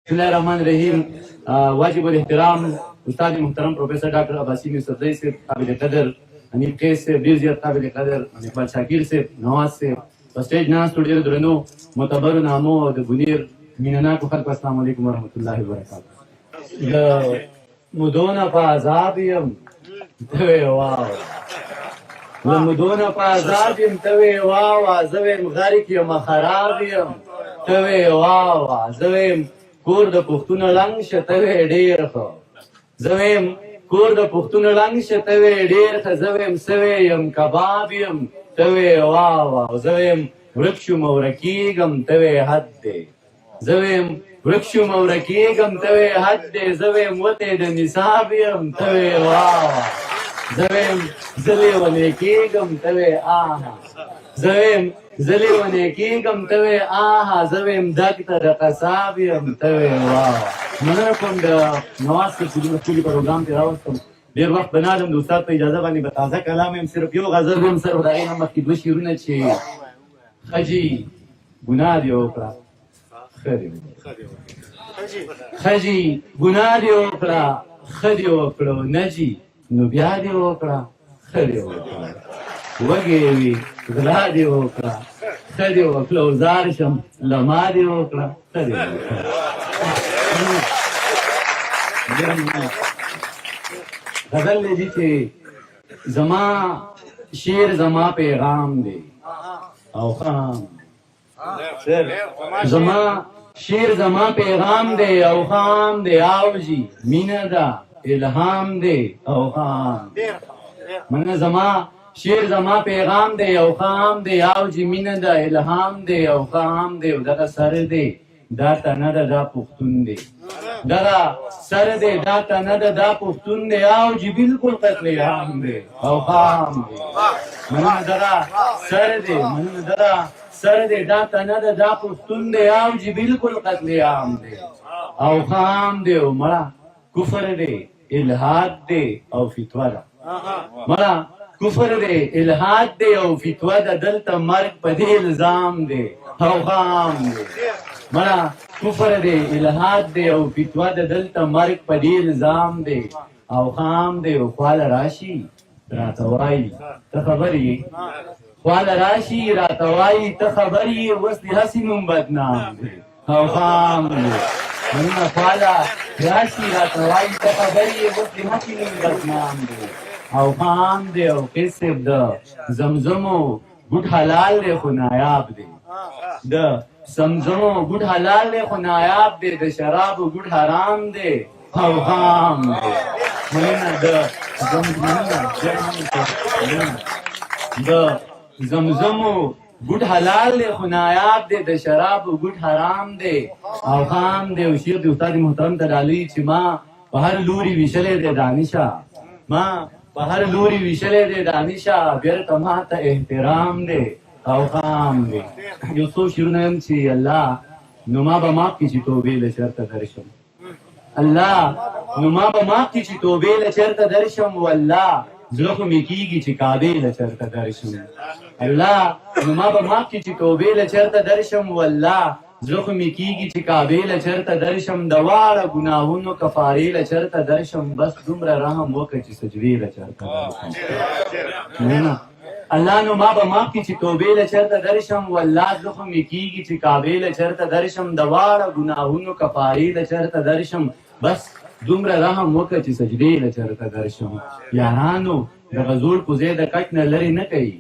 بسم الله الرحمن الرحیم. واجب الاحترام استاد محترم پروفیسر ډاکټر عباسی یوسفزئی صاحب، قابل قدر حنیف قیس صاحب، ډېر زیات قابل قدر اقبال شاکر صاحب، نواز صاحب، په سټیج ناستو ډېرو درنو معتبرو نامو او د بنیر مینهناکو خلکو السلام علیکم ورحمة الله وبرکاته. د مودونه په عذاب یم ته وې واو، له مودونه په عذاب یم ته وې واو، زه ویم غرق یم خراب یم ته وې واو، زه ویم کور د پښتون لنګ شه ته وې ډېر ښه، زه ویم کور د پښتون لنګ شه ته وې ډېر ښه، زه ویم سوی یم کباب یم ته وې واو، زه ویم ورک شوم او ورکېږم ته وې حد دی، زه ویم ورک شوم او ورکېږم ته وې حد دی، زه ویم وتی د نصاب یم ته وې واو، زه ویم زه لیونی کېږم ته وې آها، زه ویم زه لیونی کېږم ته وې آها، زه ویم دګ ته د قصاب یم ته وې واو. مننه کوم د نواز صاحب چې دومره ښکلي پروګرام کې راوستم. ډېر وخت به نالم د استاد په اجازه باندې به تازه کلام یم، صرف یو غزل ویم، صرف د هغې نه مخکې دوه شعرونه چې ښځې ګناه دې وکړه ښه دې ښځې ګناه دې وکړه ښه دې وکړه، نجي نو بیا دې وکړه ښه دې وکړه، وږې وي غلا دې وکړه ښه دې وکړه، او زار شم له ما دې وکړه ښه دې وکړه. غزل دی چې زما شعر زما پیغام دی او خام، زما شعر زما پیغام دی او خام دی، آوجی مینه ده الهام دی او خام، منه زما شعر زما پیغام دی او خام دی، آوجی مینه ده الهام دی او خام دی، او دغه سر دی دا تنه ده دا پښتون دی، دغه سر دی دا تنه ده دا پښتون دی، آوجی بالکل قتل عام دی او خام دی، منه دغه سر دی، منه دغه سر دی دا تنه ده دا پښتون دی، آوجی بالکل قتل عام دی او خام دی، او مړه کفر دی الحاد دی او فتوا ده، مړه کفر دی الحاد دی او فتوا ده، دلته مرګ په دې الزام دی او خام دی، مړه کفر دی الحاد دی او فتوا ده، دلته مرګ په دې الزام دی او خام دی، او خواله راشي راته وایي ته خبر یې، خواله راشي راته وایي ته خبر یې، اوس دې هسې نوم بدنام دی او خام دی، مننه خواله راشي راته وایي ته خبر یې، اوس دې هسې نوم بدنام دی او خام دی، او قیس صاحب د زمزمو ګوټ حلال دی خو نایاب دی، د زمزمو ګوټ حلال دی خو نایاب دی، د شرابو ګوټ حرام دی او خام دی، مننه د زمزمو ګوټ حلال دی خو نایاب دی، د شرابو ګوټ حرام دی او خام دی، او شیخ د استاد محترم ته ډالۍ چې ما په هر لوري ویشلی دی دانشه، ما په هر لوري ویشلی دی دانشه، بیرته ما ته احترام دی او خام دی. یو څو شعرونه یم چې الله نو ما به ماف کړي چې توبې له چېرته درشم، الله نو ما به ماف کړي چې توبې له چېرته درشم، والله زړه خو مې کېږي چې کعبې له چېرته درشم، الله نو ما به ماف کړي چې توبې له چېرته درشم، والله زړه خو مې کېږي چې کعبې له چېرته درشم، د واړه ګناهونو کفارې له چېرته درشم، بس دومره رحم وکړه چې سجدې له چېرته درشم، الله نو ما به ماف کړي چې توبې له چېرته درشم، والله زړه خو مې کېږي چې کعبې له چېرته درشم، د واړه ګناهونو کفارې له چېرته درشم، بس دومره رحم وکړه چې سجدې له چېرته درشم. یارانو د غزول پوزې د کټ نه لرې نه کوي،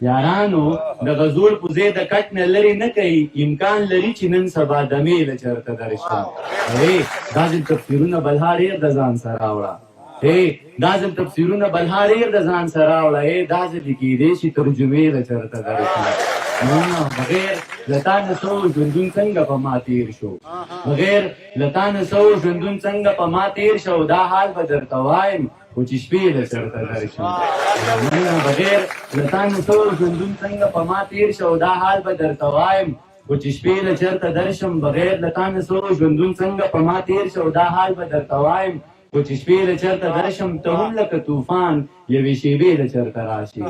یارانو د غزول پوزې د کټ نه لرې نه کوي، امکان لري چې نن سبا دمې له چېرته درشم. دا ځل تفسیرونه بلها ډېر د ځان سره راوړه، دا ځل تفسیرونه بلها ډېر د ځان سره راوړه، دا ځل یې کېدی شي ترجمې له چېرته درشم. بغیر له تا نه سو ژوندون څنګه په ما تېر شو، بغیر له تا نه سو ژوندون څنګه په ما تېر شو، دا حال به درته وایم خو چې شپې له چېرته درشم، بغیر له تا نه سو ژوندون څنګه په ما تېر شو، دا حال به درته وایم خو چې شپې له چېرته درشم، بغیر له تا نه سو ژوندون څنګه په ما تېر شو، دا حال به درته وایم خو چې شپې له چېرته درشم، ته هم لکه طوفان یوې شېبې له چېرته راشي،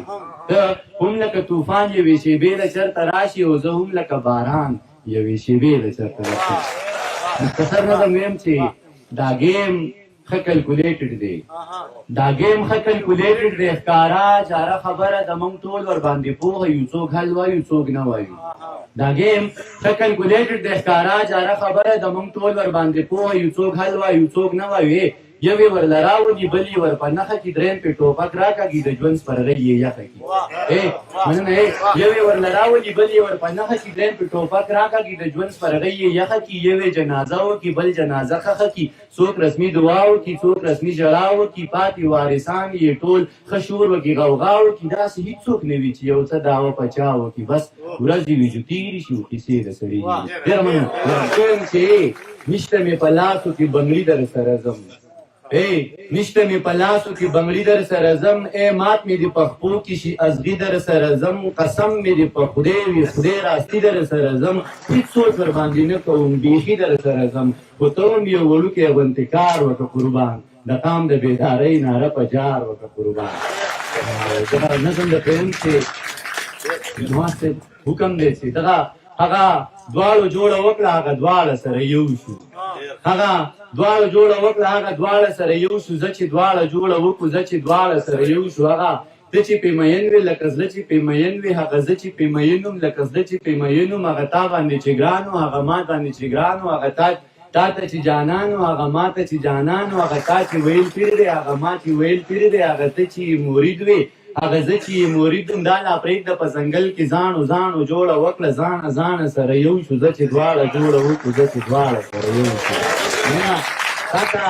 ته هم لکه طوفان یوې شېبې له چېرته راشي، او زه هم لکه باران یوې شېبې له چېرته راشي. مختصر نظم ویم چې دا گیم ښه کلکولیټډ دی دا گیم ښه کلکولیټډ دی ښکارا چاره خبره د موږ ټول ورباندې پوهه یو څوک حل وایو څوک نه وایو دا گیم ښه کلکولیټډ دی ښکارا چاره خبره د موږ ټول ورباندې پوهه یو څوک حل وایو څوک نه وایو یوې ورله راولي بل یې ور په نښه کي درېیم پې ټوپک راکاږي د ژوند سپرغۍ یې یخه کي مننه یوې ورله راولي بل یې ور په نښه کي درېیم پې ټوپک راکاږي د ژوند سپرغۍ یې یخه کي یوې جنازه وکړي بل جنازه ښخه کي څوک رسمي دعا وکړي څوک رسمي ژړا وکړي پاتې وارثان یې ټول ښه شور وکړي غوغا وکړي داسې هېڅوک نه وي چې یو څه دعوه په چا وکړي بس ورځې وي چې تېرې شي کیسې د سړي ډېره مننه وایم چې نشته مې په لاسو کې بنګړي در سره ځم نشته مې په لاسو کې بنګړي در سره ځم مات مې د پخپو کې شي ازغي در سره ځم قسم مې د په خدای وي خدای راستي در سره ځم هېڅ سوچ ورباندې نه کوم بیخي در سره ځم خو ته هم یو وړوکی غوندې کار وکړه قربان د قام د بیدارۍ ناره په جار وکړه قربان دغه نظم د کوم چې زما صاحب حکم دی چې دغه هغه دواړو جوړه وکړه هغه دواړه سره یو شو هغه دواړه جوړه وکړه هغه دواړه سره یو شو زه چې دواړه جوړه وکړو زه چې دواړه سره یو شو هغه ته چې پې مین وې لکه زه چې پې مین وې هغه زه چې پې مین وم لکه زه چې پې مین وم هغه تا باندې چې ګران و هغه ما باندې چې ګران و هغه تا ته چې جانان و هغه ما ته چې جانان و هغه تا چې ویل پیر دی هغه ما چې ویل پیر دی هغه ته چې مرید وې هغه زه چې مرید وم دا لا پرېږده په ځنګل کې ځانو ځانو جوړه وکړه ځانه ځانه سره یو شو زه چې دواړه جوړه وکړو زه چې دواړه سره یو شو تاته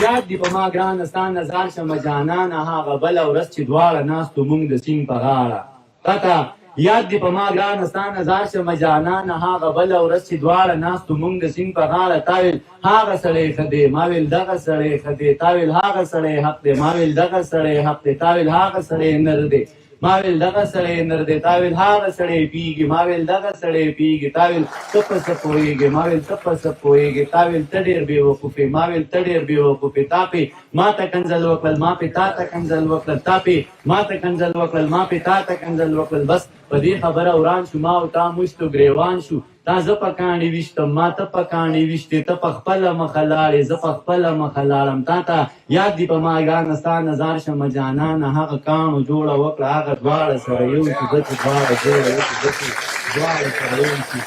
یاد دي په ما ګرانه ستا نظر شمه جانانه هغه بله ورځ چې دواړه ناستو مونږ د سیند په غاړه تاته یاد دي په ما ګرانه ستا نظر شمه جانانه هغه بله ورځ چې دواړه ناستو مونږ د سیند په غاړه تا ویل هغه سړی ښه دی ما ویل دغه سړی ښه دی تا ویل هغه سړی حق دی ما ویل دغه سړی حق دی تا ویل هغه سړی نر دی ما ویل دغه سړی نر دی تا ویل هغه سړی پیږي ما ویل دغه سړی پیږي تا ویل ته په څه پوهېږې ما ویل ته په څه پوهېږې تا ویل ته ډېر بېوقوفې ما ویل ته ډېر بېوقوفې تا پې ما ته کنځل وکړل ما پې تا ته کنځل وکړل تا پې ما ته کنځل وکړل ما پې تا ته کنځل وکړل بس په دې خبره وران شو ما او تا مشتو ګریوان شو تا زه په کاڼي ویشتم ما ته په کاڼي ویشتې ته په خپله مخه لاړې زه په خپله مخه لاړم تا ته یاد دي په ما ګرانه ستا نظر شمه جانانه هغه کاڼو جوړه وکړه هغه دواړه سره یو شو زه چې دواړه جوړه وکړو زه چې دواړه سره یو شو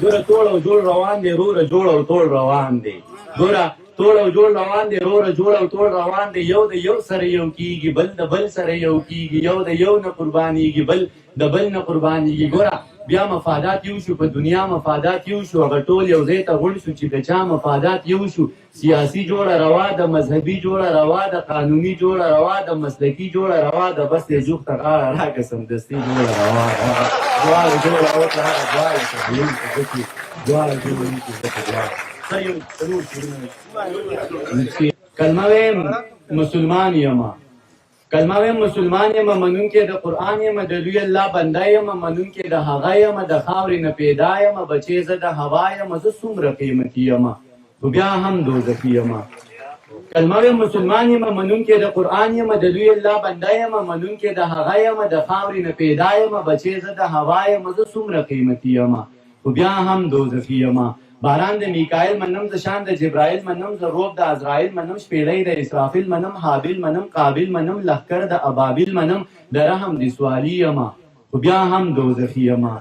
ګوره توړ او جوړ روان دی روره جوړ او توړ روان دی ګوره توړ او جوړ روان دی روره جوړ او توړ روان دی یو د یو سره یو کیږي بل د بل سره یو کیږي یو د یو نه قربانیږي بل د بل نه قربانیږي ګوره بیا مفادات یو شو په دنیا مفادات یو شو هغه ټول یو ځای ته غونډ شو چې د چا مفادات یو شو سیاسي جوړه روا ده مذهبي جوړه روا ده قانوني جوړه روا ده مسلکي جوړه روا ده بس یې جوخ ته غاړه راکړه سمدستي جوړه روا ده دواړه جوړه وکړه هغه دواړه سره یو شو ځکه دواړه جوړه یو شو ځکه دواړه کلمه ویم مسلمان یمه کلمه ویم مسلمان یم منونکی د قرآن یم د لوی الله بنده یم منونکی د هغه یم د خاورې نه پیدا یم بچې زه د هوا یم زه څومره قیمتي یم خو بیا هم دوزخي یم کلمه ویم مسلمان یم منونکی د قرآن یم د لوی الله بنده یم منونکی د هغه یم د خاورې نه پیدا یم بچې زه د هوا یم زه څومره قیمتي یم خو بیا هم دوزخي یم باران د میکائیل منم ز شان د جبرائیل منم ز روب د عزرائیل منم شپېلۍ د اسرافیل منم حابیل منم قابیل منم لښکر د ابابیل منم د رحم د سوالی یما خو بیا هم دوزخي یما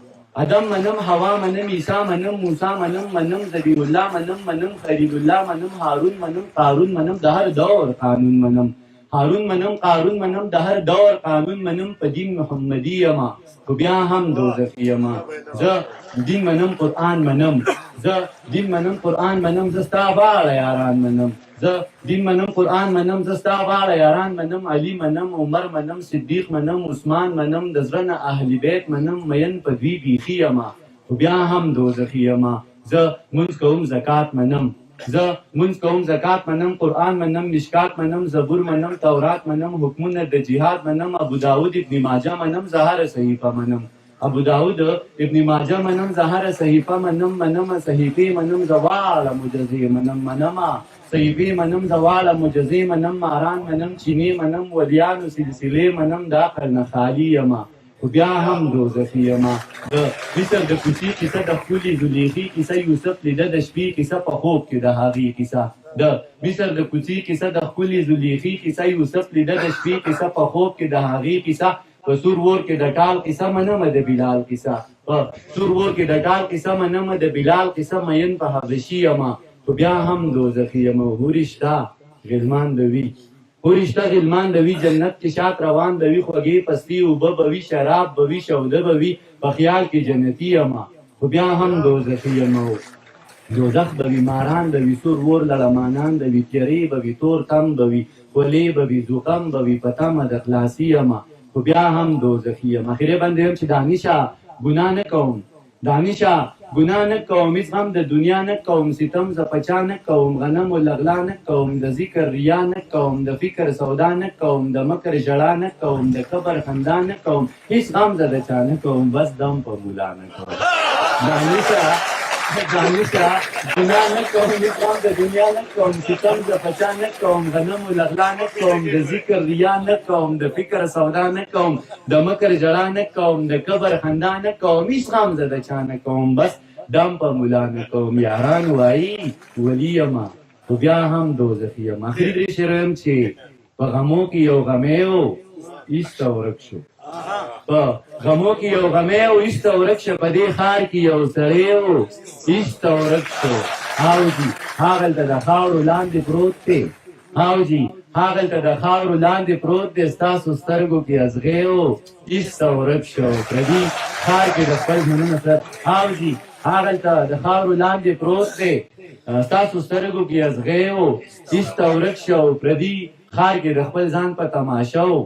ادم منم حوا منم عیسی منم موسی منم ذبیح الله منم خلیل الله منم هارون منم قارون منم د هر دور قانون منم هارون منم قارون منم د هر دور قانون منم په دین محمدي یما خو بیا هم دوزخي یما زه دین منم قرآن منم زه دین منم قرآن منم زه ستا باړه یاران منم زه دین منم قرآن منم زه ستا باړه یاران منم علي منم عمر منم صدیق منم عثمان منم د زړه نه اهل بیت منم مین په دوی بیخي یمه خو بیا هم دوزخي یمه زه مونځ کوم زکات منم زه مونځ کوم زکات منم قرآن منم مشکات منم زبور منم تورات منم حکمونه د جهاد منم ابو داود ابن ماجه منم زهره صحیفه منم ابو داود ابن ماجه منم زهره صحیفه منم صحیفه منم زواله مجزی منم صحیفه منم زواله مجزی منم ماران منم چینی منم ولیانو سلسله منم داخل نه خالی یما خو بیا هم دوزخي یمه د مصر د کوڅې کیسه د ښکلي زلیخي کیسه یوسف لیده د شپې کیسه په خوب کې د هغې کیسه د مصر د کوڅې کیسه د ښکلي زلیخي کیسه یوسف لیده د شپې کیسه په خوب کې د هغې کیسه په سور ور کې د ټال کیسه منمه د بلال کیسه په سور ور کې د ټال کیسه منمه د بلال کیسه مین په حبشي یمه خو بیا هم دوزخي یمه هورې شته غلمان د وي هورې شته غلمان د وي جنت کې شات روان د وي خوږې پستي اوبه به وي شراب به وي شوده به وي په خیال کې جنتي یمه خو بیا هم دوزخي یمه دوزخ به وي ماران به وي سور ور لړمانان به وي تیرې به وي تور تم به وي خولې به وي زغم به وي په تمه د خلاصي یمه خو بیا هم دوزخي یم اخرې باندې هم چې دانشه ګناه نه کوم دانشه ګناه نه کوم هېڅ غم د دنیا نه کوم ستم ز پچا نه کوم غنم و لغلا نه کوم د ذکر ریا نه کوم د فکر سودا نه کوم د مکر ژړا نه کوم د قبر خندا نه کوم هېڅ غم زه د چا نه کوم بس دم په مولا نه کوم دانشه ګناه نه کوم هېڅ غم د دنیا نه کوم ستم ز پچا نه کوم غنم و لغلا نه کوم د ذکر ریا نه کوم د فکر سودا نه کوم د مکر ژړا نه کوم د قبر خندا نه کوم هېڅ غم زه د چا نه کوم بس دم په مولا نه کوم یاران وایي ولی یمه خو بیا هم دوزخي یم اخري شعر یم چې په غمو کې یو غمی و ایسته ورک شو په غمو کې یو غمی و ایسته ورک شو په دې ښار کې یو سړی و ایسته ورک شو حاوجي هاغلته د خاورو لاندې پروت دی حاوجي هاغلته د خاورو لاندې پروت دی ستاسو سترګو کې ازغی و ایسته ورک شو پردي ښار کې د خپل ژوندونه سره حاوجي هاغلته د خاورو لاندې پروت دی ستاسو سترګو کې ازغی و ایسته ورک شو پردي ښار کې د خپل ځان په تماشه و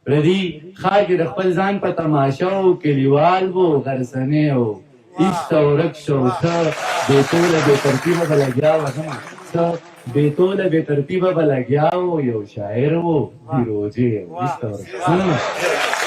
پردي ښار کې د خپل ځان په تماشه و کلیوال و غرسنی و ایسته ورک شو ته بېتوله بې ترتیبه به لګیا وه ته بېتوله بې ترتیبه به لګیا و یو شاعر و فیروزې و ایسته ورک شو